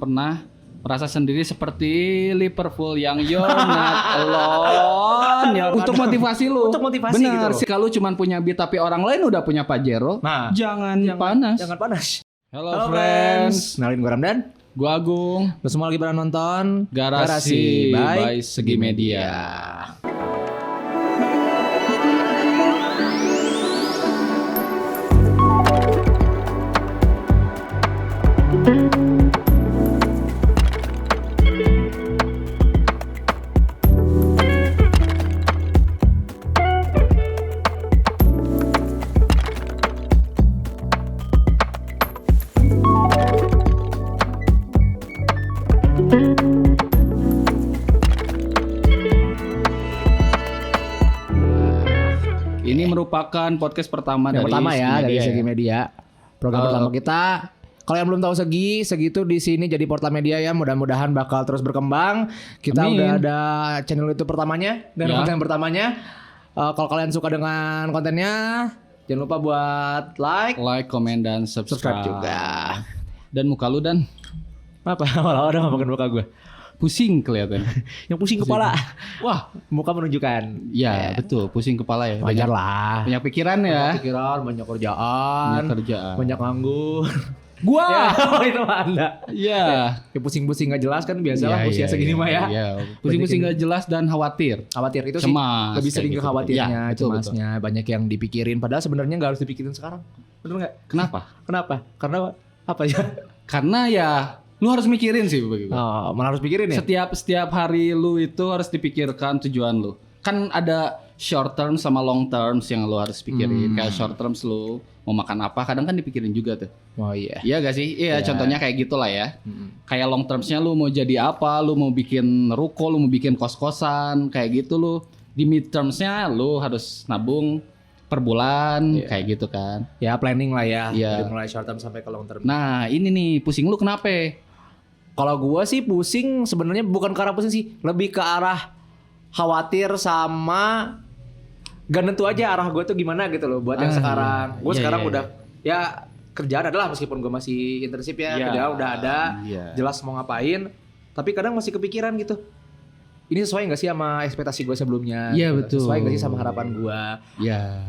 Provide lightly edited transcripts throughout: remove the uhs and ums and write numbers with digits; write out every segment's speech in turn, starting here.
pernah merasa sendiri seperti Liverpool yang you're not alone. Untuk motivasi lu. Untuk motivasi bener, gitu. Kalau cuma punya beat tapi orang lain udah punya Pajero, jangan panas. Jangan panas. Halo friends. Kenalin gue Ramdan. Gue Agung. Lu semua lagi pada nonton Garasi by Segi Media. Ini merupakan podcast pertama Yang dari pertama ya Segi dari Media. Segi Media. Program pertama kita. Kalau yang belum tahu Segi itu di sini jadi portal media ya. Mudah-mudahan bakal terus berkembang. Kita Amin. udah ada channel YouTube pertamanya dan Ya. konten pertamanya. Kalau kalian suka dengan kontennya, jangan lupa buat like Comment dan subscribe juga. Dan muka lu dan Apa? Malah udah ngomongin muka gue. pusing kelihatan. Yang pusing kepala. Wah, Muka menunjukkan. ya betul, pusing kepala ya. Wajar lah. Banyak pikiran ya. Banyak pikiran, banyak kerjaan, Banyak kerjaan. banyak nganggur. Gua. Ya, itu mah Anda. Iya. Ya pusing-pusing gak jelas kan biasalah usia segini mah ya. Iya, pusing-pusing nggak jelas dan khawatir. Khawatir itu Cemas, sih lebih sering kayak ke gitu. khawatirnya, Ya, betul, cemasnya, banyak yang dipikirin padahal sebenarnya nggak harus dipikirin sekarang. Bener nggak? Kenapa? Kenapa? Karena apa ya? Karena ya lu harus mikirin sih begitu. Oh, malah harus pikirin ya. Setiap hari lu itu harus dipikirkan tujuan lu. Kan ada short term sama long terms yang lu harus pikirin. Kayak short terms lu mau makan apa, kadang kan dipikirin juga tuh. Oh iya. Iya gak sih? Iya, Iya. contohnya kayak gitulah ya. Kayak long termsnya lu mau jadi apa, lu mau bikin ruko, lu mau bikin kos-kosan, kayak gitu lu. Di mid termsnya lu harus nabung per bulan, Iya. kayak gitu kan. Ya planning lah ya. Iya. Dari mulai short term sampai ke long term. Nah ini nih, pusing lu kenapa? Kalau gua sih pusing sebenarnya bukan ke arah pusing sih, lebih ke arah khawatir sama gak nentu aja arah gua tuh gimana gitu loh buat yang sekarang. Gua Iya, sekarang iya, udah ya kerjaan adalah meskipun gua masih internship ya, Iya. kerjaan udah ada, Iya. jelas mau ngapain, tapi kadang masih kepikiran gitu. Ini sesuai gak sih sama ekspektasi gue sebelumnya? Iya, Gitu. betul. Sesuai gak sih sama harapan gue? Ya.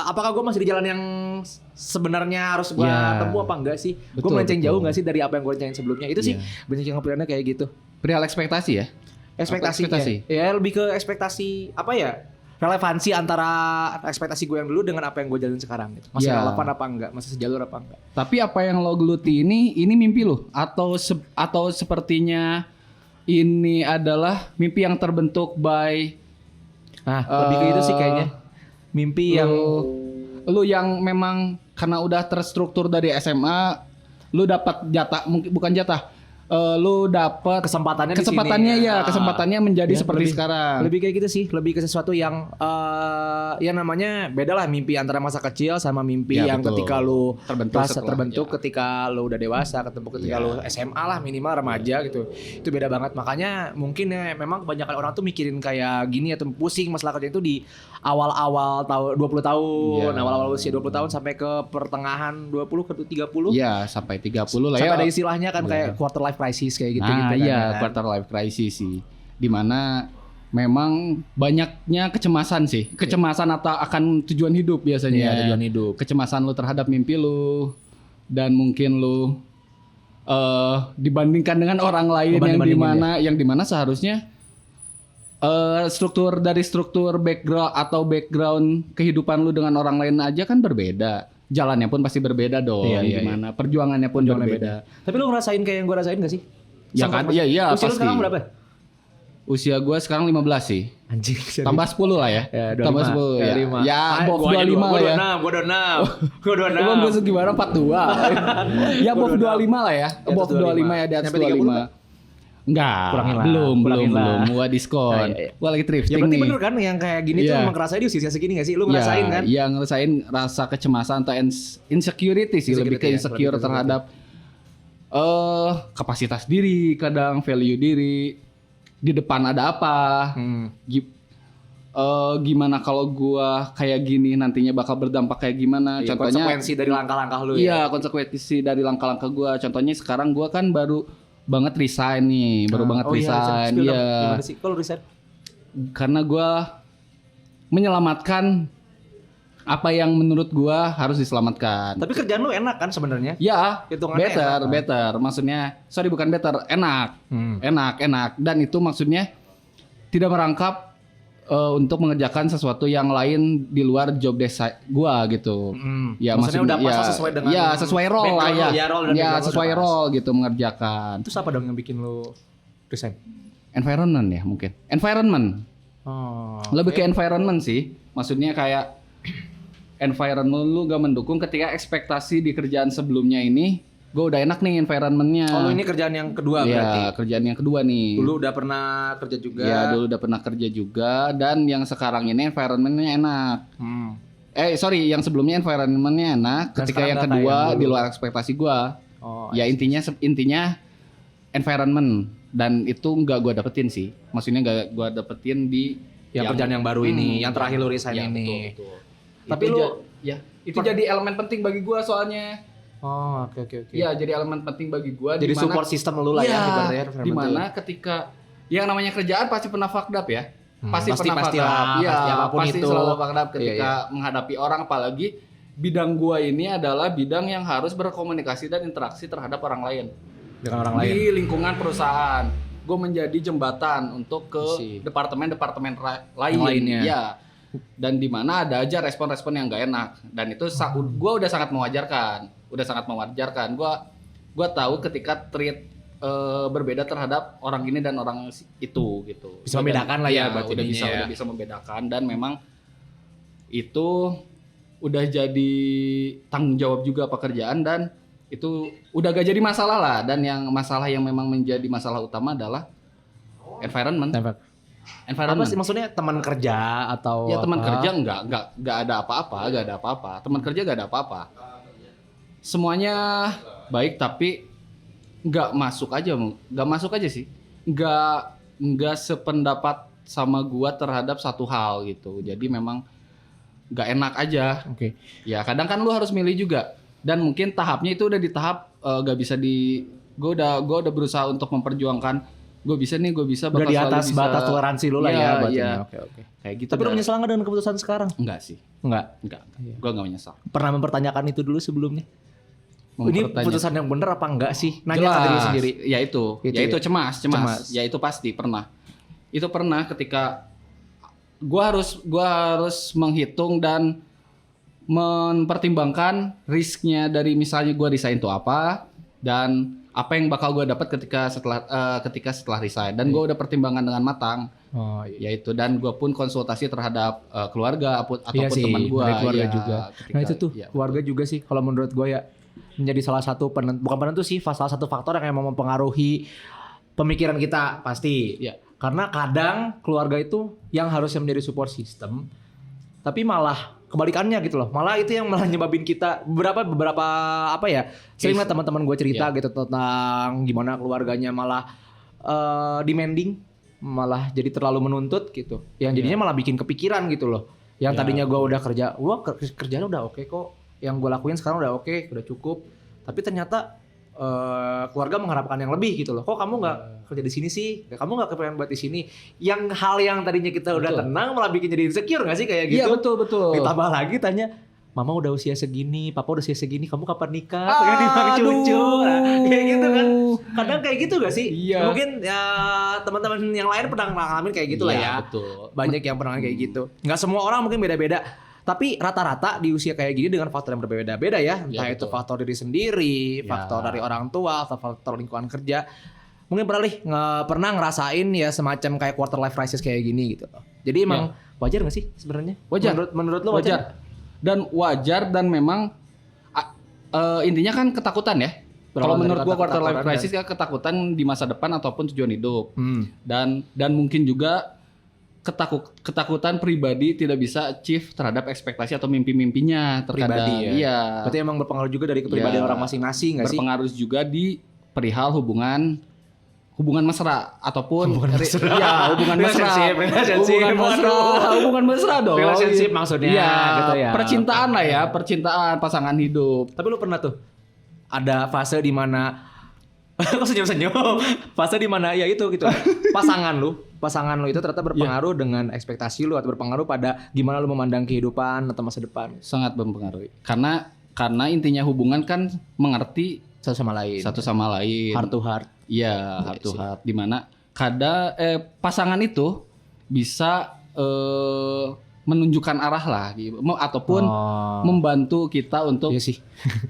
Apakah gue masih di jalan yang sebenarnya harus gue Iya. tempuh apa enggak sih? Gue Betul, melenceng betul. jauh gak sih dari apa yang gue rencanain sebelumnya? Itu sih Iya. banyak yang kepikirannya kayak gitu. Perihal ekspektasi ya? Ekspektasi. ekspektasi? Ya lebih ke ekspektasi apa ya? Relevansi antara ekspektasi gue yang dulu dengan apa yang gue jalanin sekarang gitu. Masih Iya. relevan apa enggak? Masih sejalur apa enggak? Tapi apa yang lo geluti ini mimpi lo? Atau sepertinya ini adalah mimpi yang terbentuk by Nah, lebih ke itu sih kayaknya. Mimpi yang lu yang memang karena udah terstruktur dari SMA, lu dapat jatah, mungkin bukan jatah, lu dapat kesempatannya di kesempatannya sini. ya, kesempatannya menjadi Ya, seperti sekarang. Lebih kayak gitu sih, lebih ke sesuatu yang ya namanya beda lah mimpi antara masa kecil sama mimpi Ya, yang betul. ketika lu Terbentuk setelah, ketika lu udah dewasa, ketika Ya. lu SMA lah minimal remaja gitu. Itu beda banget. Makanya mungkin ya memang kebanyakan orang tuh mikirin kayak gini atau pusing masalah kerja itu di awal-awal tahun 20 tahun, Ya. awal-awal usia 20 tahun sampai ke pertengahan 20 ke 30. Iya, sampai 30 lah Sampai ya. ada istilahnya kan kayak quarter life crisis kayak gitu-gitu Nah, kan. iya, kan. quarter life crisis sih. Dimana memang banyaknya kecemasan sih. Kecemasan atau akan tujuan hidup biasanya. Iya, tujuan hidup. Kecemasan lu terhadap mimpi lu. Dan mungkin lu dibandingkan dengan orang lain yang dimana seharusnya struktur background kehidupan lu dengan orang lain aja kan berbeda. Jalannya pun pasti berbeda dong. Iya, iya, Gimana perjuangannya pun berbeda. Tapi lu ngerasain kayak yang gue rasain gak sih? Ya kan? Iya, Usia lu pasti. sekarang berapa? Usia gue sekarang 15 sih. Anjing. Tambah 10 lah ya. Ya, 25. Tambah 10 ya. 25. Ya, above 25 lah ya. Gue 26. Gue 26. Emang gue segimana 42. Ya above 25 lah ya. Above 25 ya, di atas 25. Enggak, Kurangin lah, belum. kurangin lah. Gua diskon. Iya. Gua lagi Ya thrifting berarti nih. bener kan yang kayak gini tuh Iya. emang ngerasain di usia segini gak sih? Lu ngerasain kan? Iya, ngerasain rasa kecemasan atau insecurity sih, lebih ke Insecurity ya, insecure lebih ke terhadap kapasitas diri, kadang value diri. Di depan ada apa? gimana kalau gua kayak gini nantinya bakal berdampak kayak gimana. Iya, Contohnya konsekuensi dari langkah-langkah lu iya, ya. konsekuensi dari langkah-langkah gua. Contohnya sekarang gua kan baru banget resign nih, baru banget resign. Iya. Iya. Gimana sih? Kalau resign? Karena gua menyelamatkan apa yang menurut gua harus diselamatkan. Tapi kerjaan lu enak kan sebenarnya? Ya, Hitungannya better, enak, kan? better. Maksudnya, sorry bukan better, enak, enak. Dan itu maksudnya tidak merangkap untuk mengerjakan sesuatu yang lain di luar job desk gua gitu. Ya Maksudnya udah pas ya, sesuai dengan ya sesuai role lah background ya. lu, ya, role dan Ya background lu sesuai udah pas. role gitu mengerjakan. Terus apa dong yang bikin lu resign? Environment ya mungkin. Environment. Oh. Lebih ke environment sih. Maksudnya kayak environment lu gak mendukung ketika ekspektasi di kerjaan sebelumnya ini gue udah enak nih environmentnya. Oh, lu ini kerjaan yang kedua berarti? Iya, kerjaan yang kedua nih. Dulu udah pernah kerja juga? Iya, dulu udah pernah kerja juga. Dan yang sekarang ini environmentnya enak. Sorry, yang sebelumnya environmentnya enak. Dan ketika sekarang yang nggak kedua kayak di dulu. luar ekspektasi gue. Oh, Ya intinya environment. Dan itu nggak gue dapetin sih. Maksudnya nggak gue dapetin di yang kerjaan yang baru ini, yang terakhir lu resign ya, ini. betul. Tapi Itu lu- itu jadi elemen penting bagi gue soalnya. Oh, oke. Iya, jadi elemen penting bagi gue. Jadi support system lu lah ya, ibaratnya environment di mana tuh. ketika yang namanya kerjaan pasti pernah fucked up ya. Pasti pasti- pernah fucked pastilah, up. Iya, pasti apapun pasti itu. selalu fucked up ketika Iya. menghadapi orang, apalagi bidang gua ini adalah bidang yang harus berkomunikasi dan interaksi terhadap orang lain. Dengan orang lain. Di lingkungan perusahaan. Gue menjadi jembatan untuk ke Sih. departemen-departemen lain. Yang lainnya. Iya. Dan di mana ada aja respon-respon yang gak enak. Dan itu gue udah sangat mewajarkan. Gue tahu ketika treat berbeda terhadap orang ini dan orang itu gitu. Bisa membedakan lah ya, Iya, berarti udah ininya bisa ya. udah bisa membedakan dan memang itu udah jadi tanggung jawab juga pekerjaan dan itu udah gak jadi masalah lah. Dan yang masalah yang memang menjadi masalah utama adalah environment. Apa Environment. sih maksudnya teman kerja atau Ya teman apa? kerja nggak ada apa-apa. Teman kerja nggak ada apa-apa. Semuanya baik tapi nggak masuk aja sih. Nggak sependapat sama gua terhadap satu hal gitu. Jadi memang nggak enak aja. Oke. Ya kadang kan lu harus milih juga. Dan mungkin tahapnya itu udah di tahap gak bisa gue udah berusaha untuk memperjuangkan gue bisa Udah bakal di selalu atas bisa. batas toleransi lu lah Iya, ya berarti. iya. Oke. Kayak gitu. Tapi lu menyesal nggak dengan keputusan sekarang? Enggak sih. Enggak. Gue enggak menyesal. Pernah mempertanyakan itu dulu sebelumnya? Ini keputusan yang bener apa enggak sih? Nanya ke diri sendiri. Ya itu. Gitu Ya itu ya? cemas. Ya itu pasti pernah. Itu pernah ketika gue harus menghitung dan mempertimbangkan risknya dari misalnya gue resign itu apa dan apa yang bakal gue dapat ketika setelah resign dan gue udah pertimbangkan dengan matang. Oh iya. Yaitu dan gue pun konsultasi terhadap keluarga ataupun Iya sih, teman gue. dari keluarga Ya, juga. Nah itu tuh ya. keluarga juga sih kalau menurut gue ya menjadi salah satu bukan penentu sih, salah satu faktor yang emang mempengaruhi pemikiran kita pasti. Ya. Karena kadang keluarga itu yang harusnya menjadi support system, tapi malah kebalikannya gitu loh. Malah itu yang malah nyebabin kita beberapa apa ya? Sering lah teman-teman gue cerita gitu tentang gimana keluarganya malah demanding, malah jadi terlalu menuntut gitu. Yang jadinya malah bikin kepikiran gitu loh. Yang tadinya gue udah kerja, kerjaan udah oke kok. Yang gue lakuin sekarang udah oke, udah cukup. Tapi ternyata keluarga mengharapkan yang lebih gitu loh. Kok kamu nggak kerja di sini sih? Kamu nggak kepengen buat di sini? Yang hal yang tadinya kita udah tenang malah bikin jadi insecure nggak sih kayak gitu? Iya betul. Ditambah lagi tanya, Mama udah usia segini, Papa udah usia segini, kamu kapan nikah? Pengen dibilang cucu, kayak gitu kan? Kadang kayak gitu gak sih? Iya. Mungkin ya teman-teman yang lain pernah ngalamin kayak gitu lah ya. Betul. Banyak yang pernah kayak gitu. Nggak semua orang mungkin beda-beda. Tapi rata-rata di usia kayak gini dengan faktor yang berbeda-beda ya. Entah itu betul. faktor diri sendiri, faktor dari orang tua, atau faktor lingkungan kerja. Mungkin pernah ngerasain ya semacam kayak quarter life crisis kayak gini gitu. Jadi emang wajar gak sih sebenarnya? Wajar. Menurut lo wajar? Wajar dan memang intinya kan ketakutan ya. Kalau menurut gua quarter life crisis kan ketakutan di masa depan ataupun tujuan hidup. Dan mungkin juga ketakutan pribadi tidak bisa achieve terhadap ekspektasi atau mimpi-mimpinya terkadang. Pribadi ya. Iya. Berarti emang berpengaruh juga dari kepribadian orang masing-masing gak sih? Berpengaruh juga di perihal hubungan hubungan mesra ataupun Hubungan mesra. Iya, hubungan mesra. Relationship. Hubungan mesra dong. Relationship maksudnya, Iya, gitu ya. percintaan lah ya, percintaan pasangan hidup. Tapi lu pernah tuh ada fase di mana kok senyum-senyum? Fase di mana ya itu gitu. Pasangan lu itu ternyata berpengaruh dengan ekspektasi lu atau berpengaruh pada gimana lu memandang kehidupan atau masa depan Sangat mempengaruhi. Karena intinya hubungan kan mengerti satu sama lain. satu sama lain. Heart to heart. Iya, heart to heart. Dimana pasangan itu bisa menunjukkan arah lah, ataupun membantu kita untuk Iya sih.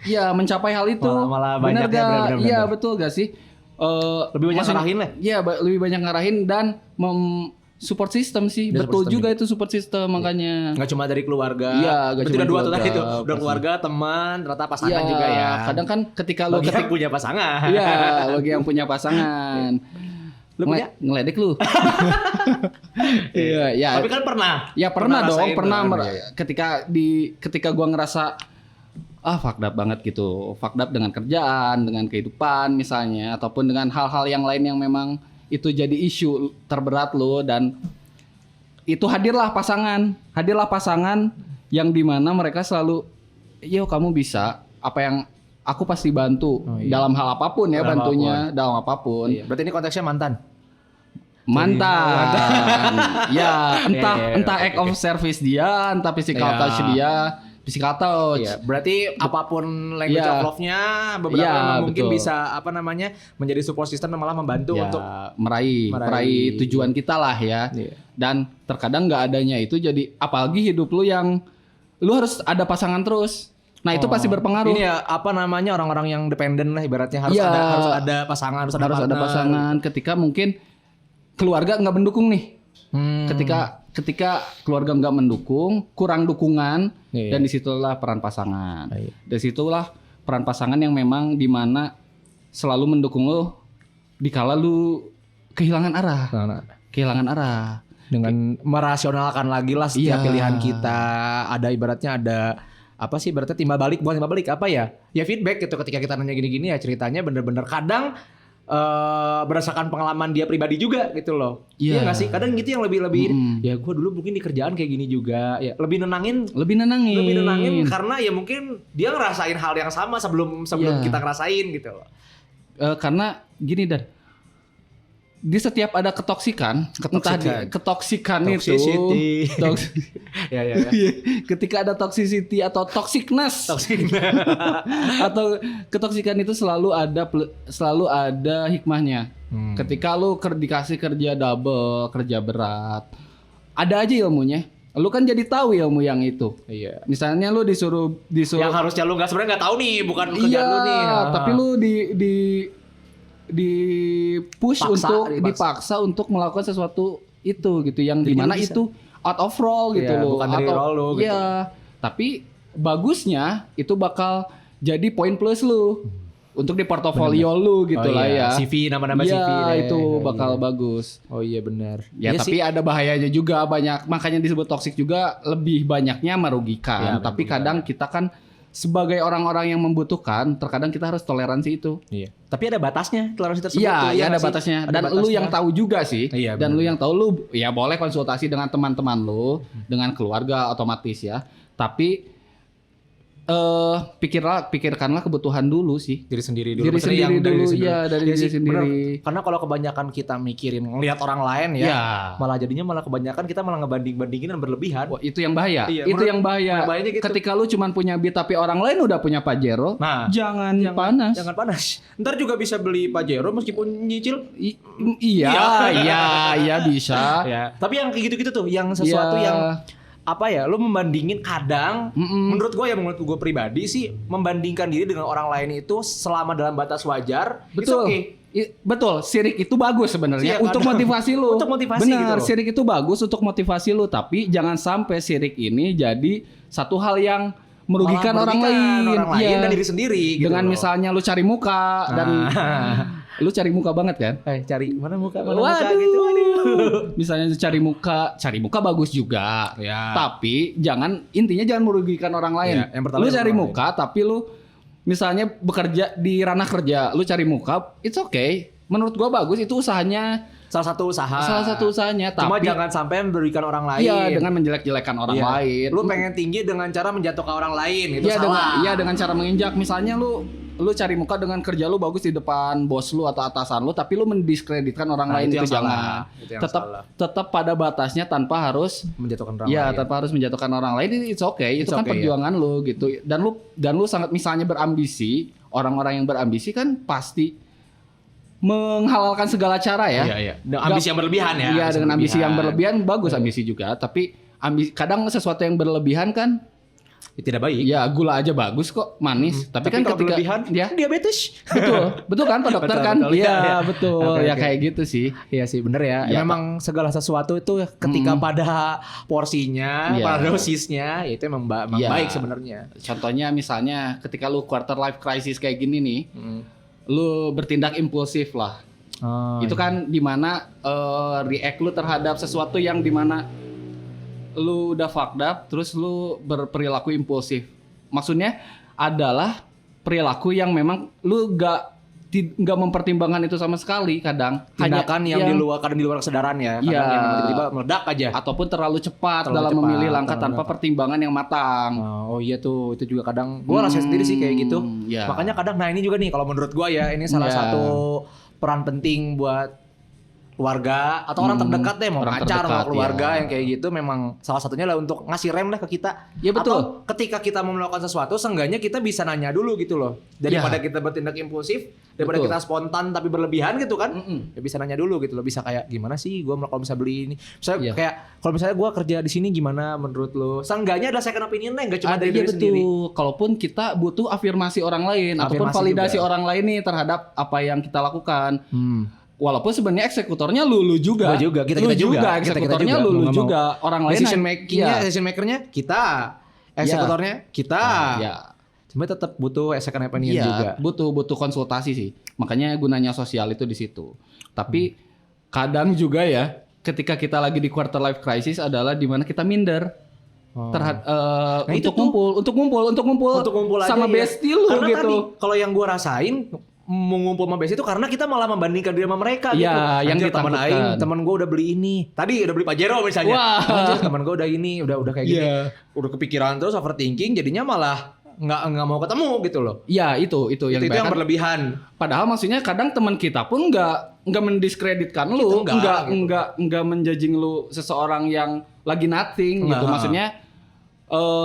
ya mencapai hal itu. Malah Bener banyak ya, gak? bener-bener. Iya betul gak sih? Lebih banyak maksudnya- ngarahin lah. Iya, lebih banyak ngarahin dan support system sih. Dan Betul support system juga itu support system makanya. Nggak cuma dari keluarga. Iya, nggak berarti cuma udah dua tuh keluarga, tadi tuh. Udah pasti. keluarga, teman, ternyata pasangan Iya, juga ya. kadang kan ketika lu bagi yang punya pasangan. Iya, bagi yang punya pasangan. Lu punya? Ngeledek lu. Iya, ya. Tapi kan pernah. Ya pernah dong, rasain pernah kan, iya. ketika gua ngerasa fucked up banget gitu. Fucked up dengan kerjaan, dengan kehidupan misalnya ataupun dengan hal-hal yang lain yang memang itu jadi isu terberat lo dan itu hadirlah pasangan yang dimana mereka selalu yo kamu bisa apa yang aku pasti bantu dalam hal apapun ya Dalam bantunya dalam apapun. Iya. Berarti ini konteksnya mantan. Mantan. Ya, entah Iya, entah oke, act of service dia, entah physical Iya. touch dia, physical touch. Iya, berarti apapun language Iya. of love-nya beberapa Iya, memang mungkin betul. bisa menjadi support system dan malah membantu Ya, untuk meraih tujuan kita lah ya. Iya. Dan terkadang nggak adanya itu jadi apalagi hidup lu yang lu harus ada pasangan terus. Nah, itu pasti berpengaruh. Ini ya orang-orang yang dependen lah ibaratnya harus Iya. ada pasangan, harus ada harus ada partner. pasangan ketika mungkin keluarga nggak mendukung nih. Hmm. Ketika keluarga nggak mendukung, kurang dukungan, Iya. dan disitulah peran pasangan. Iya. Disitulah peran pasangan yang memang dimana selalu mendukung lo dikala lu kehilangan arah, kehilangan arah. Dengan merasionalkan lagi lah setiap Iya. pilihan kita. Ada ibaratnya apa sih berarti timbal balik apa ya? Ya feedback gitu ketika kita nanya gini-gini ya ceritanya bener-bener kadang berdasarkan pengalaman dia pribadi juga gitu loh. Iya. Iya nggak sih? Kadang gitu yang lebih Mm-mm. ya gue dulu mungkin di kerjaan kayak gini juga ya lebih nenangin Lebih nenangin. karena ya mungkin dia ngerasain hal yang sama sebelum Iya. kita ngerasain gitu loh. Karena gini dan di setiap ada ketoksikan. Ketoksikan itu Toxicity. Ya. ketika ada toxicity atau toxicness atau ketoksikan itu selalu ada hikmahnya. Ketika lu dikasih kerja double, kerja berat, ada aja ilmunya. Lu kan jadi tahu ilmu yang itu. Iya. Misalnya lu disuruh Yang harusnya lu sebenarnya nggak tahu nih, bukan iya, kerjaan lu nih. tapi lu di push Dipaksa. untuk melakukan sesuatu itu gitu yang Jadi dimana lu bisa. itu out of role gitu Iya, loh bukan dari role lu gitu. Iya, tapi bagusnya itu bakal jadi poin plus lu untuk di portofolio lu gitu Oh lah iya, ya. CV nama-nama Iya, CV deh. itu Iya. bakal bagus. Oh iya benar. Ya, tapi ada bahayanya juga banyak, makanya disebut toksik juga lebih banyaknya merugikan. Ya, Tapi merugikan. kadang kita kan sebagai orang-orang yang membutuhkan, terkadang kita harus toleransi itu. Iya. Tapi ada batasnya toleransi tersebut. Iya, tuh, ya ada nggak sih? batasnya. Ada Dan lu batasnya. yang tahu juga sih. Iya, Dan benar. lu yang tahu lu ya boleh konsultasi dengan teman-teman lu, dengan keluarga otomatis ya. Tapi pikirkanlah kebutuhan dulu sih. Diri sendiri dulu. Diri Maksudnya sendiri yang dulu, sendiri. iya, dari Iya diri sih, sendiri. bener. Karena kalau kebanyakan kita mikirin ngelihat orang lain ya, Ya. malah kebanyakan kita malah ngebanding-bandingin dan berlebihan. Wah, itu yang bahaya. Iya, Itu menurut- yang bahaya. bahayanya gitu. Ketika lu cuman punya beat tapi orang lain udah punya Pajero, Nah, jangan panas. Jangan panas. Ntar juga bisa beli Pajero meskipun nyicil. Iya bisa. Ya. Tapi yang kayak gitu-gitu tuh, yang sesuatu Iya. yang apa ya, lu membandingin kadang menurut gue pribadi sih membandingkan diri dengan orang lain itu selama dalam batas wajar Betul. it's okay. Betul, sirik itu bagus sebenarnya Iya, untuk kadang. motivasi lu. Untuk motivasi Benar, gitu loh. sirik itu bagus untuk motivasi lu, tapi jangan sampai sirik ini jadi satu hal yang merugikan Malah orang merugikan lain. orang lain Iya. dan diri sendiri gitu Dengan loh. misalnya lu cari muka dan lu cari muka banget kan? cari mana muka Waduh. gitu. Misalnya cari muka bagus juga. Ya. Tapi intinya jangan merugikan orang lain. Ya, yang pertama Lu yang cari orang muka tapi lu misalnya bekerja di ranah kerja, lu cari muka, it's okay. menurut gua bagus itu usahanya. Salah satu usahanya. Cuma Tapi jangan sampai merugikan orang lain. iya dengan menjelek-jelekan orang Iya. lain. Lu pengen tinggi dengan cara menjatuhkan orang lain, itu Iya salah. dengan cara menginjak. Misalnya lu cari muka dengan kerja lu bagus di depan bos lu atau atasan lu, tapi lu mendiskreditkan orang lain, itu yang itu jangan. salah. Itu yang salah. Tetap pada batasnya tanpa harus Menjatuhkan orang ya lain. tanpa harus menjatuhkan orang lain. It's okay. It's Itu kan okay, perjuangan lu gitu. Dan lu sangat misalnya berambisi, orang-orang yang berambisi kan pasti menghalalkan segala cara ya. Iya. Ambisi yang berlebihan ya. Iya, dengan ambisi yang berlebihan bagus ambisi juga, tapi kadang sesuatu yang berlebihan kan tidak baik. ya gula aja bagus kok, manis. Tapi kan kalau ketika berlebihan ya diabetes. betul kan Pak Dokter Betul, kan? betul. Iya, Iya. betul. Oke, Ya oke. kayak gitu sih. Iya sih bener ya. Ya, Memang segala sesuatu itu ketika pada porsinya, Iya. pada dosisnya, ya itu emang Iya. baik sebenarnya. Contohnya misalnya ketika lu quarter life crisis kayak gini nih, lu bertindak impulsif lah. Oh, Itu kan dimana react lu terhadap sesuatu yang dimana lu udah fucked up, terus lu berperilaku impulsif. Maksudnya adalah perilaku yang memang lu nggak mempertimbangkan itu sama sekali kadang. tindakan yang di luar kesadaran ya. Kadang Iya. yang tiba-tiba meledak aja. Ataupun terlalu cepat Terlalu dalam cepat, memilih langkah terlalu tanpa cepat. pertimbangan yang matang. Oh iya tuh, itu juga kadang gue rasain sendiri sih kayak gitu. Iya. Makanya kadang, nah ini juga nih kalau menurut gue ya, ini salah Iya. satu peran penting buat keluarga atau orang terdekat deh, mau Orang pacar, mau terdekat, keluarga iya. yang kayak gitu, memang salah satunya lah untuk ngasih rem lah ke kita. Iya, betul. Atau ketika kita mau melakukan sesuatu, seenggaknya kita bisa nanya dulu gitu loh. Daripada kita bertindak impulsif, daripada Betul. kita spontan tapi berlebihan gitu kan. Mm-mm. Ya bisa nanya dulu gitu loh, bisa kayak gimana sih gue kalau bisa beli ini. Misalnya Iya. kayak kalau misalnya gue kerja di sini gimana menurut lo? Seenggaknya ada second opinion lah, nggak cuma dari Iya diri sendiri. Kalaupun kita butuh afirmasi orang lain ataupun Afirmasi validasi juga. orang lain nih terhadap apa yang kita lakukan. Walaupun sebenarnya eksekutornya lu juga. Gua juga, kita Lu juga. Eksekutornya Kita lu juga. juga. Orang lain Decision makernya kita, eksekutornya kita. Ya. Cuma tetap butuh second opinion Iya, juga. butuh konsultasi sih. Makanya gunanya sosial itu di situ. Tapi kadang juga ya, ketika kita lagi di quarter life crisis adalah di mana kita minder Nah, itu untuk ngumpul sama aja, ya. bestie lu Karena gitu. tadi kalau yang gua rasain mau ngumpul sama bestie itu karena kita malah membandingkan diri sama mereka gitu. Iya, yang Anjir, teman ditakutkan. aing, teman gua udah beli ini. Tadi udah beli Pajero misalnya. Wah. Anjir, teman gua udah ini, udah kayak gini. Iya. Udah kepikiran terus overthinking, jadinya malah nggak mau ketemu gitu loh. Ya itu Itu yang yang bahkan- berlebihan. Padahal maksudnya kadang teman kita pun nggak mendiskreditkan lu, Kita nggak menjudging lu seseorang yang lagi nothing gitu. Nggak. Maksudnya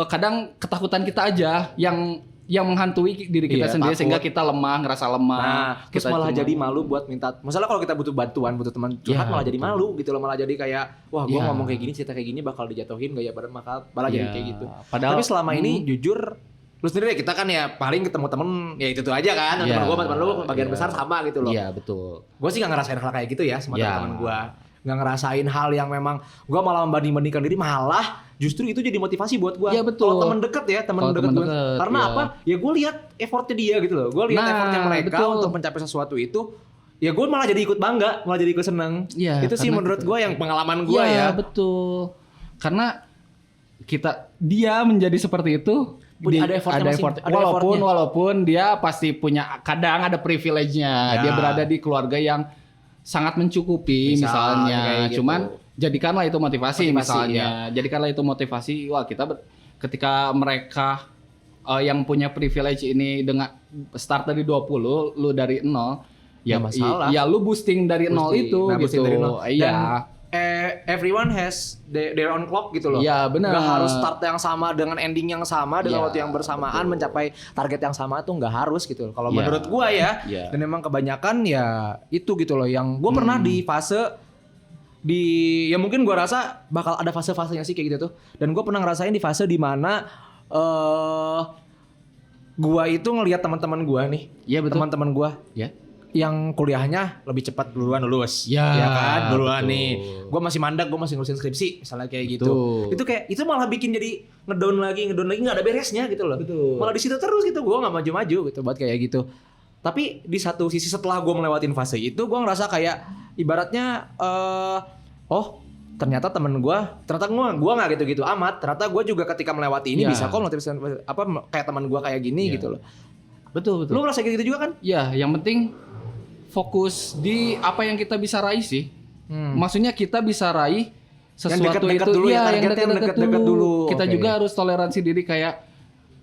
kadang ketakutan kita aja yang menghantui diri kita Iya, sendiri takut. sehingga kita lemah, ngerasa lemah. Nah, terus kita malah cuma- jadi malu buat minta. Masalah kalau kita butuh bantuan, butuh teman curhat Ya, malah jadi betul. malu gitu loh, malah jadi kayak wah gua Ya. ngomong kayak gini, cerita kayak gini bakal dijatuhin gak ya, malah jadi Ya, kayak gitu. padahal- Tapi selama ini jujur lu sendiri kita kan ya paling ketemu temen ya itu aja kan, Ya, temen gua sama temen lu bagian ya. besar sama gitu loh. Iya, betul. Gue sih gak ngerasain hal kayak gitu ya sama Ya. teman-teman gue. Gak ngerasain hal yang memang gue malah membanding-bandingkan diri, malah justru itu jadi motivasi buat gue. Ya, betul. Kalau teman deket ya, teman Kalau deket teman gue. deket, Karena ya. apa? Ya gue lihat effortnya dia gitu loh. Gue lihat Nah, effortnya mereka betul. untuk mencapai sesuatu itu. Ya gue malah jadi ikut bangga, malah jadi ikut seneng. Iya, Itu sih karena menurut kita- gue yang pengalaman gue Iya, ya. betul. Karena dia menjadi seperti itu. Ada effortnya masing- ada effortnya. Walaupun dia pasti punya kadang ada privilege-nya. Ya. Dia berada di keluarga yang sangat mencukupi misalnya. kayak gitu. Cuman jadikanlah itu motivasi Motivasi, misalnya. Jadikanlah itu motivasi. Wah, ketika mereka yang punya privilege ini dengan start dari 20, lu dari 0, ya Nggak masalah. ya lu boosting dari 0 itu Nah, gitu. boosting dari nol. Iya. Dan everyone has their own clock gitu loh. Iya, benar. Nggak harus start yang sama dengan ending yang sama dengan Iya, waktu yang bersamaan, betul. mencapai target yang sama tuh nggak harus gitu. Kalau Iya. menurut gua ya. Iya. Dan memang kebanyakan ya itu gitu loh yang gua pernah di fase ya mungkin gua rasa bakal ada fase-fasenya sih kayak gitu tuh. Dan gua pernah ngerasain di fase di mana gua itu ngelihat teman-teman gua nih. Iya, betul. Teman-teman gua Ya. yang kuliahnya lebih cepat duluan lulus. Ya, kan? Duluan betul. nih. Gue masih mandek, gue masih ngurusin skripsi, misalnya kayak gitu. Betul. Itu kayak itu malah bikin jadi ngedown lagi nggak ada beresnya gitu loh. Betul. Malah di situ terus gitu, gue nggak maju-maju gitu buat kayak gitu. Tapi di satu sisi setelah gue melewatin fase itu, gue ngerasa kayak ibaratnya ternyata temen gue, ternyata gue nggak gitu-gitu amat. Ternyata gue juga ketika melewati ini Ya. bisa kok melakukan kayak teman gue kayak gini Ya. gitu loh. Betul. Lu ngerasa gitu juga kan? Ya, yang penting fokus di apa yang kita bisa raih sih. Hmm. Maksudnya kita bisa raih sesuatu deket-deket itu dulu ya, yang targetnya deket-deket dulu. Kita Oke. juga harus toleransi diri, kayak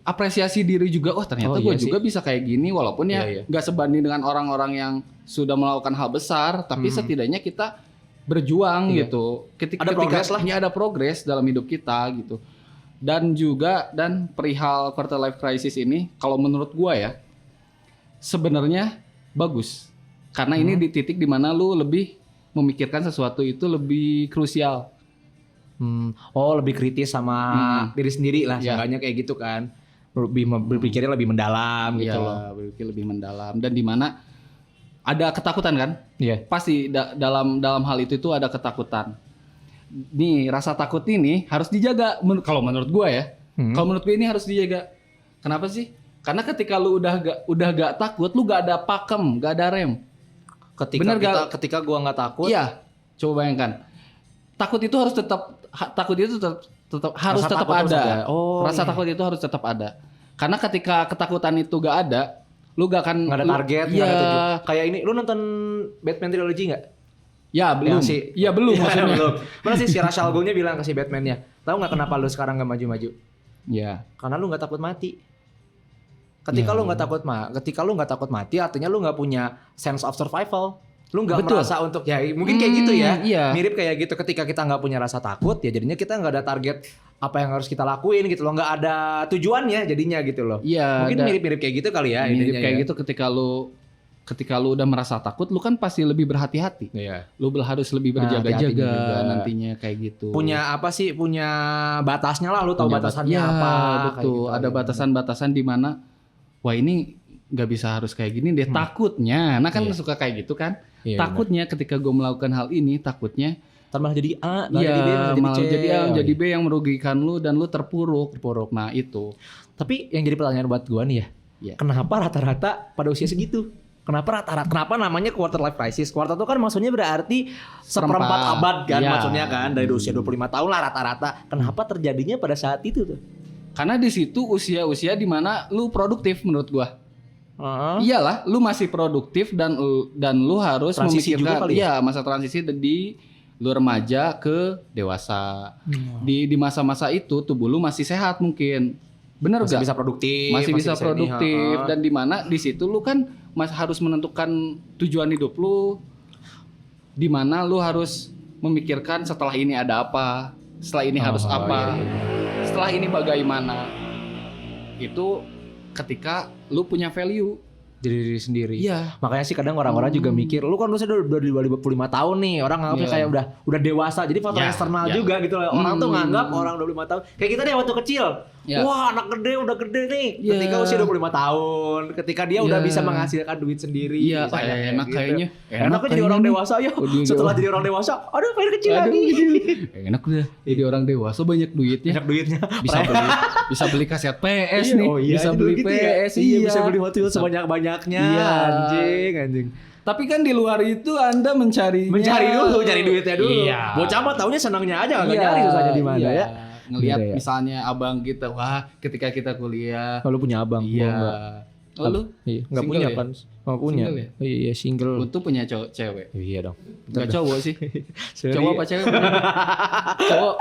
apresiasi diri juga. Oh ternyata Oh, gue iya juga sih. bisa kayak gini, walaupun ya Iya, iya. nggak sebanding dengan orang-orang yang sudah melakukan hal besar, tapi setidaknya kita berjuang Iya. gitu. Ada progres lah. Ya, ada progres dalam hidup kita gitu. Dan perihal quarter life crisis ini, kalau menurut gua ya, sebenarnya bagus. Karena ini di titik dimana lu lebih memikirkan sesuatu itu lebih krusial. Oh, lebih kritis sama diri sendiri lah, Iya. seenggaknya kayak gitu kan. Berpikirnya lebih mendalam gitu Iya, loh. berpikir lebih mendalam, dan dimana ada ketakutan kan? Iya. Pasti dalam hal itu tuh ada ketakutan. Nih, rasa takut ini harus dijaga kalau menurut gua ya. Kalau menurut gue ini harus dijaga. Kenapa sih? Karena ketika lu udah gak takut, lu gak ada pakem, gak ada rem. Bener gak? Ketika gua nggak takut, Iya, coba bayangkan. Takut itu harus tetap harus Rasa tetap takut harus ada. ada. Oh, Rasa iya. takut itu harus tetap ada. Karena ketika ketakutan itu gak ada, lu gak akan nggak ada target, nggak Iya. ada tujuan. Kayak ini, lu nonton Batman Trilogy nggak? Ya belum. Yang si- Iya belum maksudnya. Belum. Mana sih si Ra's al Ghul-nya bilang ke si Batman-nya, tahu nggak kenapa lu sekarang nggak maju-maju? Iya. Karena lu nggak takut mati. Ketika lu nggak takut mati, artinya lu nggak punya sense of survival. Lu nggak Betul. merasa untuk ya mungkin kayak gitu ya. Iya. Mirip kayak gitu. Ketika kita nggak punya rasa takut, ya jadinya kita nggak ada target apa yang harus kita lakuin gitu loh. Nggak ada tujuannya jadinya gitu loh. Iya. Mungkin mirip-mirip kayak gitu kali ya. Mirip intinya kayak ya. gitu ketika lu udah merasa takut, lu kan pasti lebih berhati-hati. Iya. Lu harus lebih Hati-hati berjaga-jaga juga. nantinya kayak gitu. Punya apa sih? Punya batasnya lah. Lu tahu Punya batasannya Iya, apa? betul. kayak gitu. Ada batasan-batasan di mana wah ini nggak bisa harus kayak gini deh. Takutnya, nah kan Iya. suka kayak gitu kan. Iya, Takutnya ketika gue melakukan hal ini, takutnya Ntar malah jadi A, malah iya jadi B, malah malah C. jadi A, Oh, jadi iya. B yang merugikan lu dan lu terpuruk. Nah itu. Tapi yang jadi pertanyaan buat gua nih ya, Iya. kenapa rata-rata pada usia segitu? Kenapa rata-rata? Kenapa namanya quarter life crisis? Quarter itu kan maksudnya berarti seperempat Seperempat. abad kan, Iya. maksudnya kan dari usia 25 tahun lah rata-rata. Kenapa terjadinya pada saat itu tuh? Karena di situ usia-usia di mana lu produktif menurut gua. Iyalah, lu masih produktif dan lu harus Transisi juga memikirkan kali ya? masa transisi di lu remaja ke dewasa. Di masa-masa itu tubuh lu masih sehat mungkin. Bener Masih gak? bisa produktif, Masih bisa ini, produktif, ha-ha. dan di mana di situ lu kan harus menentukan tujuan hidup lu. Di mana lu harus memikirkan setelah ini ada apa, setelah ini harus apa, setelah ini bagaimana. Itu ketika lu punya value. Jadi diri sendiri. Iya. Makanya sih kadang orang-orang juga mikir, lu kan udah 25 tahun nih, orang nganggapnya Iya. kayak udah dewasa. Jadi faktor Ya, eksternal ya. juga gitu loh. Orang tuh nganggap orang 25 tahun. Kayak kita deh waktu kecil. Ya. Wah, anak gede udah gede nih. Ya. Ketika usia 25 tahun, ketika dia udah Ya. bisa menghasilkan duit sendiri. Iya, misalnya kayak enak gitu. kayaknya. Enaknya jadi orang dewasa ya. Oh, dia Setelah dewasa. jadi orang dewasa, aduh pengen kecil Aduh, lagi. enak udah jadi orang dewasa, banyak duitnya. Banyak duitnya. Bisa beli kaset PS Iya, nih. oh iya, bisa itu beli gitu ya. PS. Iya, bisa beli Hot Wheels Bisa. sebanyak-banyaknya. Iya. Anjing. Tapi kan di luar itu Anda mencari Cari duitnya dulu. Iya. Bocah mah taunya senangnya aja, kagak Iya, nyari susahnya di mana iya. ya. Ngelihat Gitu ya. misalnya abang kita, wah ketika kita kuliah. Kalau punya abang, Iya. gua enggak. Oh, lu? Iya, enggak Single punya ya? kan? Enggak punya. Single ya? Iya, single. Lu tuh punya cewek. Iya dong. Enggak cowok sih. Sorry. Cowok apa cewek?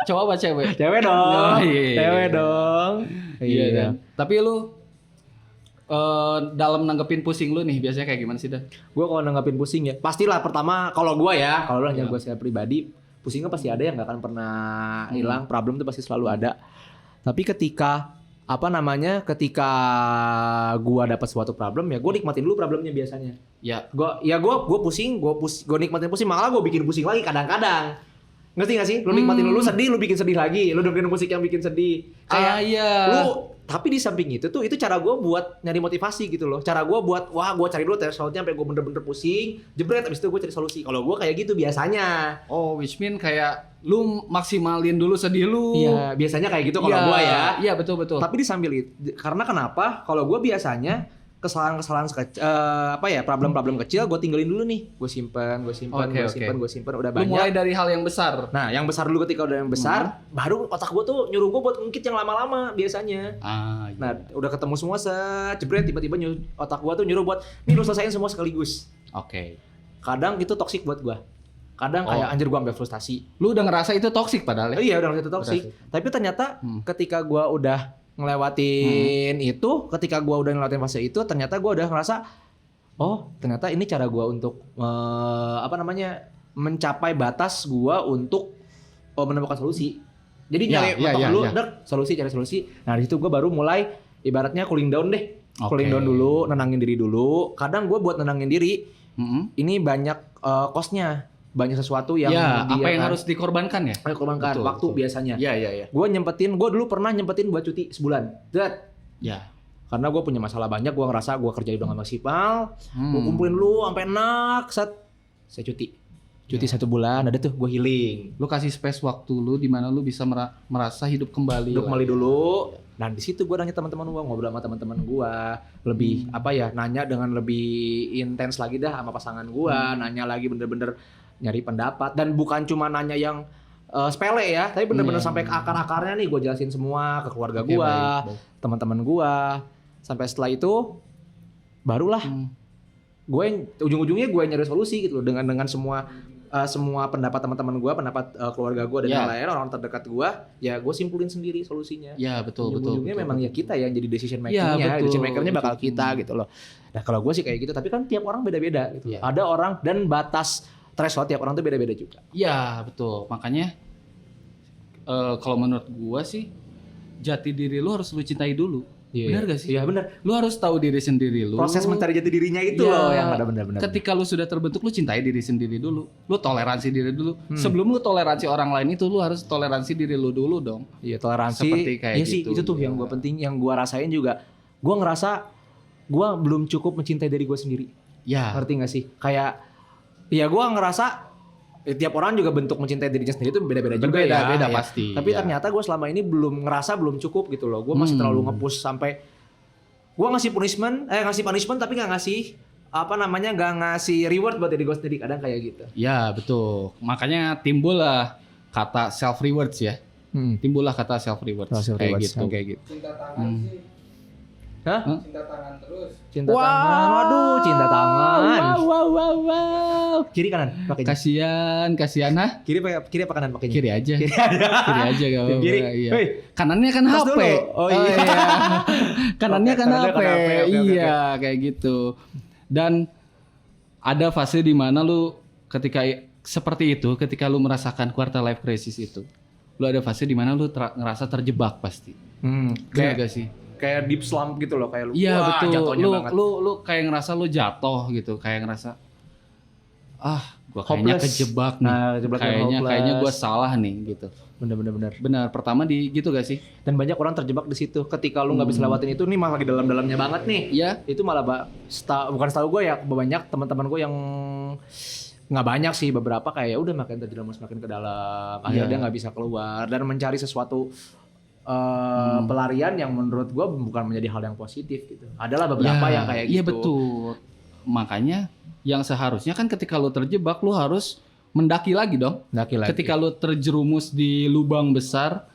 cowok apa cewek? Cewek dong. Oh, iya. Cewek dong. Iya dan. Tapi lu dalam nanggepin pusing lu nih biasanya kayak gimana sih Dan? Gua kalau nanggapin pusing ya, pastilah pertama kalau gua ya, kalau lu Iya. hanya gua secara pribadi, pusingnya pasti ada yang nggak akan pernah hilang, problem itu pasti selalu ada. Tapi ketika ketika gua dapat suatu problem ya, gua nikmatin dulu problemnya biasanya. Ya, Gua pusing, gua nikmatin pusing, malah gua bikin pusing lagi kadang-kadang. Ngerti gak sih? Lu nikmatin dulu sedih, lu bikin sedih lagi. Lu dengerin musik yang bikin sedih. Kayak iya. lu, tapi di samping itu cara gue buat nyari motivasi gitu loh. Cara gue buat, wah gue cari dulu solusinya sampai gue bener-bener pusing. Jebret, abis itu gue cari solusi. Kalau gue kayak gitu biasanya. Oh, which mean kayak lu maksimalin dulu sedih lu. Iya, biasanya kayak gitu kalau Iya, gue ya. Iya, betul. Tapi di sambil itu, karena kenapa? Kalau gue biasanya kesalahan-kesalahan problem-problem kecil gue tinggalin dulu nih. Gue simpan udah Lu banyak. mulai dari hal yang besar. Nah, yang besar dulu, ketika udah yang besar, baru otak gue tuh nyuruh gue buat ngungkit yang lama-lama biasanya. Iya. Nah, udah ketemu semua jebret, tiba-tiba otak gue tuh nyuruh buat nih lu selesaiin semua sekaligus. Oke. Kadang itu toksik buat gue. Kadang kayak anjir gue sampai frustasi. Lu udah ngerasa itu toksik padahal ya? Iya, udah itu toksik. Tapi ternyata ketika gue udah ngelewatin itu, ketika gue udah ngelewatin fase itu, ternyata gue udah ngerasa, oh ternyata ini cara gue untuk mencapai batas gue untuk menemukan solusi. Jadi cari cari solusi. Nah di situ gue baru mulai ibaratnya cooling down deh. Cooling down dulu, nenangin diri dulu. Kadang gue buat nenangin diri, ini banyak cost-nya. Banyak sesuatu yang apa yang harus dikorbankan ya? Korbankan waktu betul. Biasanya. Iya. Gue dulu pernah nyempetin buat cuti sebulan. Ya. Karena gue punya masalah banyak, gue ngerasa gue kerja udah gak maksimal. Gue kumpulin dulu sampai enak, saya cuti 1 bulan, ada tuh gue healing. Lu kasih space waktu lu di mana lu bisa merasa hidup kembali. Dulu. Dan di situ gue nanya teman-teman gue, ngobrol sama teman-teman gue, lebih nanya dengan lebih intens lagi dah sama pasangan gue, nanya lagi bener-bener nyari pendapat, dan bukan cuma nanya yang sepele ya, tapi bener-bener sampai ke akar-akarnya nih gue jelasin semua ke keluarga gue, teman-teman gue. Sampai setelah itu barulah gue ujung-ujungnya gue nyari solusi gitu loh, dengan semua pendapat teman-teman gue, pendapat keluarga gue dan yang lain, orang terdekat gue, ya gue simpulin sendiri solusinya. Ya betul. Ujungnya memang ya kita yang jadi decision makingnya, decision makernya bakal kita gitu loh. Nah kalau gue sih kayak gitu, tapi kan tiap orang beda-beda gitu. Ada orang dan batas threshold tiap orang tuh beda-beda juga. Iya betul, makanya kalau menurut gue sih jati diri lu harus lu cintai dulu. Benar gak sih? Iya benar. Lu harus tahu diri sendiri lu. Proses mencari jati dirinya itu loh yang benar-benar. Ketika lu sudah terbentuk, lu cintai diri sendiri dulu. Lu toleransi diri dulu. Sebelum lu toleransi orang lain itu, lu harus toleransi diri lu dulu dong. Iya, toleransi. Seperti kayak iya sih, itu tuh yang gue penting, yang gue rasain juga. Gue ngerasa gue belum cukup mencintai diri gue sendiri. Ya. Ngerti gak sih? Kayak, ya gue ngerasa tiap orang juga bentuk mencintai dirinya sendiri itu beda-beda juga ya. Beda pasti. Tapi ternyata gue selama ini belum cukup gitu loh. Gue masih terlalu nge-push sampai gue ngasih punishment tapi nggak ngasih nggak ngasih reward buat diri gue sendiri, kadang kayak gitu. Ya betul. Makanya timbullah kata self rewards ya. Timbullah kata self rewards kayak gitu. Cinta tangan sih. Hah? Cinta tangan terus. Cinta tangan. Waduh, cinta tangan. Wow. Kiri kanan pakainya. Kasihan ha? Kiri apa kanan pakainya? Kiri aja. Kiri aja gak apa-apa. Kiri. Iya. Hey. Kanannya kan Tas HP. dulu. Oh iya. Kanannya kan kanannya HP. kan HP. Oke. Kayak gitu. Dan ada fase di mana lu ketika seperti itu, ketika lu merasakan quarter life crisis itu, lu ada fase di mana lu ngerasa terjebak pasti. Kayak gak sih? Kayak deep slump gitu loh, kayak lu. Iya betul. Lu kayak ngerasa lu jatuh gitu, kayak ngerasa gua kayaknya kejebak nih. Kayaknya gua salah nih gitu. Benar. Pertama gitu gak sih? Dan banyak orang terjebak di situ. Ketika lu nggak bisa lewatin itu, nih malah lagi dalam-dalamnya banget nih. Iya. Itu malah bukan setahu gue ya, banyak teman-teman gue yang nggak banyak sih, beberapa kayak udah makin terjerumus makin ke dalam. Akhirnya dia nggak bisa keluar dan mencari sesuatu pelarian yang menurut gue bukan menjadi hal yang positif gitu. Adalah beberapa yang kayak gitu. Iya betul. Makanya yang seharusnya kan ketika lu terjebak lu harus mendaki lagi dong. Ketika lu terjerumus di lubang besar,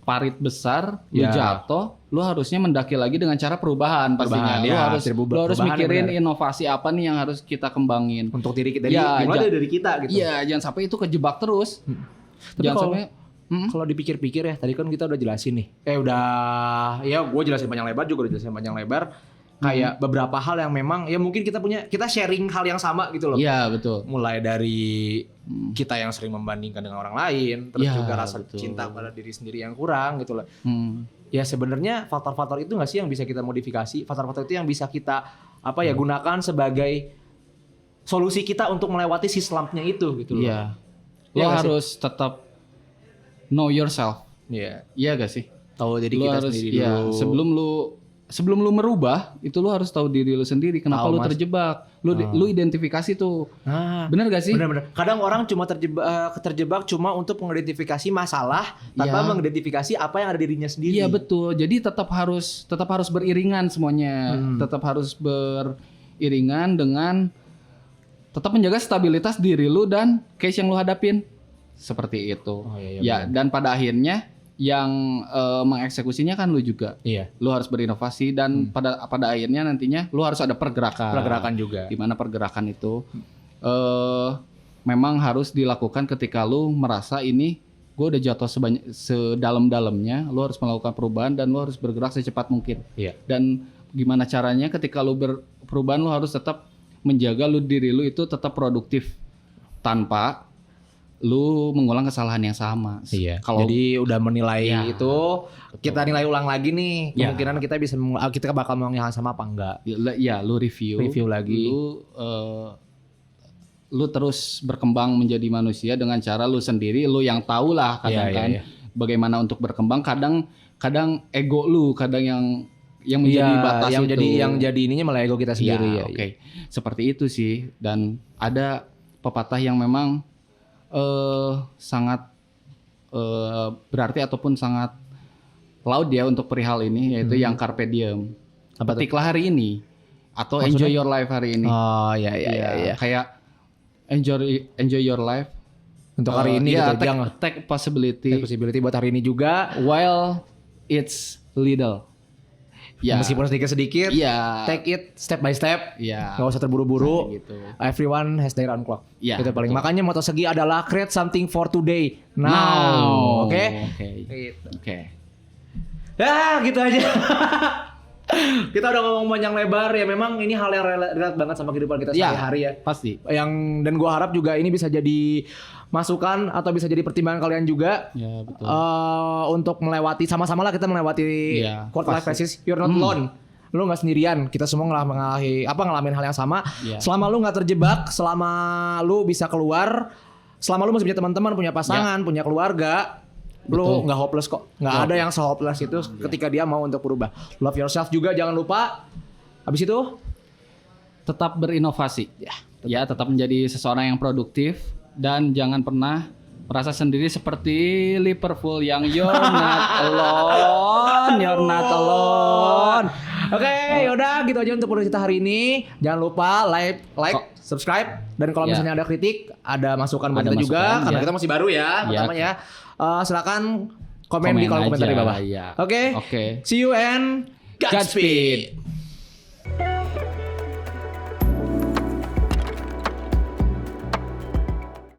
parit besar, lu jatuh, lu harusnya mendaki lagi dengan cara perubahan pastinya. Lu harus mikirin inovasi apa nih yang harus kita kembangin untuk diri kita. Dari kita gitu. Iya, jangan sampai itu kejebak terus. Kalau dipikir-pikir ya, tadi kan kita udah jelasin nih. Gue jelasin panjang lebar. Kayak beberapa hal yang memang ya mungkin kita sharing hal yang sama gitu loh. Iya betul. Mulai dari kita yang sering membandingkan dengan orang lain, terus juga rasa cinta pada diri sendiri yang kurang gitu loh. Ya sebenarnya faktor-faktor itu nggak sih yang bisa kita modifikasi? Faktor-faktor itu yang bisa kita gunakan sebagai solusi kita untuk melewati si slumpnya itu gitu loh. Iya. Lo harus tetap know yourself. Iya gak sih? Tahu diri kita sendiri dulu. Sebelum lu sebelum lu merubah itu lu harus tahu diri lu sendiri kenapa Tahu, lu Mas. terjebak. Lu identifikasi tuh. Nah, Bener gak sih? benar-benar. Kadang orang cuma terjebak cuma untuk mengidentifikasi masalah tanpa Iya. mengidentifikasi apa yang ada di dirinya sendiri. Iya betul. Jadi tetap harus beriringan semuanya. Hmm. Tetap harus beriringan dengan tetap menjaga stabilitas diri lu dan case yang lu hadapin. Seperti itu. Oh, iya, Ya, dan pada akhirnya yang mengeksekusinya kan lu juga. Iya. Lu harus berinovasi dan pada akhirnya nantinya lu harus ada pergerakan. Pergerakan juga. Di mana pergerakan itu memang harus dilakukan ketika lu merasa ini gue udah jatuh sedalam-dalamnya, lu harus melakukan perubahan dan lu harus bergerak secepat mungkin. Iya. Dan gimana caranya ketika lu berperubahan lu harus tetap menjaga diri lu itu tetap produktif tanpa lu mengulang kesalahan yang sama. Iya. Kalau Jadi udah menilai Ya, itu, kita nilai ulang lagi nih. Ya. Kemungkinan kita bakal mau yang sama apa enggak. ya lu review Lagi. Lu terus berkembang menjadi manusia dengan cara lu sendiri, lu yang tahu lah kadang Iya, kan iya. bagaimana untuk berkembang. Kadang ego lu kadang yang menjadi Iya, batas yang itu. jadi ininya malah ego kita sendiri ya. Oke. Seperti itu sih. Dan ada pepatah yang memang sangat berarti ataupun sangat laud ya untuk perihal ini, yaitu yang carpe diem. Apa tuh? Petiklah hari ini atau Maksudnya? enjoy your life hari ini. Oh iya iya Iya, iya. kayak enjoy your life Untuk hari ini ya, gitu jangan take possibility take possibility buat hari ini juga. while it's little. Ya. Meskipun sedikit-sedikit, Iya. take it step by step. Iya. Gak usah terburu-buru. Nah, gitu. Everyone has their own clock. Iya, Itu paling. betul. Makanya moto Segi adalah create something for today. Now. Now. Oke. Oke. Gitu. Oke. Ya gitu aja. Kita udah ngomong panjang lebar ya. Memang ini hal yang relate banget sama kehidupan kita Iya, sehari-hari ya. pasti. Dan gua harap juga ini bisa jadi masukan atau bisa jadi pertimbangan kalian juga. Ya, betul. Untuk melewati sama-sama lah kita melewati Iya, quarter life pasti. crisis. You're not alone. Lu nggak sendirian. Kita semua ngalamin hal yang sama. Iya. Selama lu nggak terjebak, selama lu bisa keluar, selama lu masih punya teman-teman, punya pasangan, punya keluarga, lu Betul. nggak hopeless kok. Nggak ada yang se-hopeless itu ketika dia mau untuk berubah. Love yourself juga jangan lupa. Habis itu Tetap berinovasi. Ya, tetap menjadi seseorang yang produktif dan jangan pernah merasa sendiri seperti Liverpool yang you're not alone. Oke, yaudah gitu aja untuk podcast kita hari ini. Jangan lupa like, subscribe, dan kalau Ya. misalnya ada kritik, ada masukan buat Ada kita juga, masukan, karena ya. kita masih baru ya, Ya. pertama ya. Silakan komen di kolom komentar aja, di bawah. ya. Oke, Oke. see you and Godspeed.